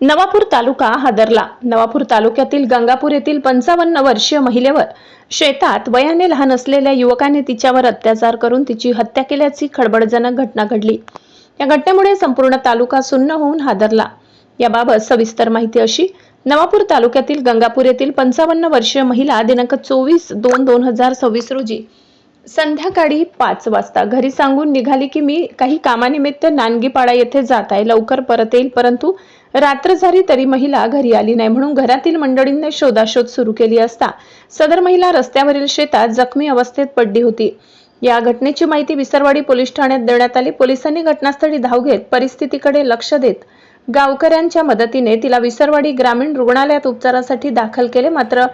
नवापूर तालुका हादरला. नवापूर तालुक्यातील गंगापूर येथील 55 वर्षीय महिलेवर शेतात वयाने लहान असलेल्या युवकाने तिच्यावर अत्याचार करून तिची हत्या केल्याची खळबळजनक घटना घडली. या घटनेमुळे संपूर्ण तालुका सुन्न होऊन हादरला. याबाबत सविस्तर माहिती अशी: नवापूर तालुक्यातील गंगापूर येथील 55 वर्षीय महिला दिनांक 24/2/2026 रोजी संध्याकाळी 5 वाजता घरी सांगून निघाली की मी काही कामानिमित्त नानगीपाडा येथे जात आहे, लवकर परत येईल. परंतु रात्र झाली तरी महिला घरी आली नाही, म्हणून घरातील मंडळींनी शोधाशोध सुरू केली असता सदर महिला रस्त्यावरील शेतात जखमी अवस्थेत पडली होती. या घटनेची माहिती विसरवाडी पोलीस ठाण्यात देण्यात आली. पोलिसांनी घटनास्थळी धाव घेत परिस्थितीकडे लक्ष देत गावकऱ्यांच्या मदतीने तिला विसरवाडी ग्रामीण रुग्णालयात उपचारासाठी दाखल केले. मात्र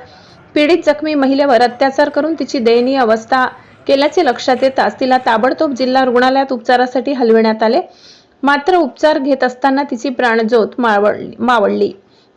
पीडित जखमी महिलेवर अत्याचार करून तिची दयनीय अवस्था केल्याचे लक्षात येताच तिला ताबडतोब जिल्हा रुग्णालयात उपचारासाठी हलविण्यात आले. मात्र उपचार घेत असताना तिची प्राणज्योत मावळली.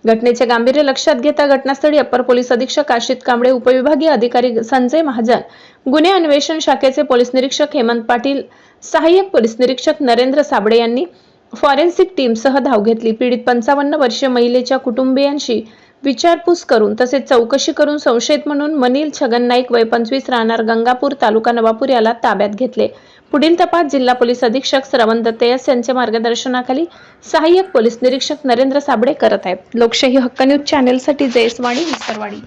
घटनेचे गांभीर्य लक्षात घेता घटनास्थळी अप्पर पोलीस अधीक्षक आशित कांबळे, उपविभागीय अधिकारी संजय महाजन, गुन्हे अन्वेषण शाखेचे पोलीस निरीक्षक हेमंत पाटील, सहाय्यक पोलीस निरीक्षक नरेंद्र साबळे यांनी फॉरेन्सिक टीमसह धाव घेतली. पीडित 55 वर्षीय महिलेच्या कुटुंबियांशी विचारपूस करून तसेच चौकशी करून संशयित म्हणून मनील छगन नाईक वय 25 राहणार गंगापूर तालुका नवापूर याला ताब्यात घेतले. पुढील तपास जिल्हा पोलीस अधीक्षक श्रवण दत्ते यांच्या मार्गदर्शनाखाली सहाय्यक पोलीस निरीक्षक नरेंद्र साबळे करत आहेत. लोकशाही हक्क न्यूज चॅनेलसाठी जयस्वाणी, विसरवाडी.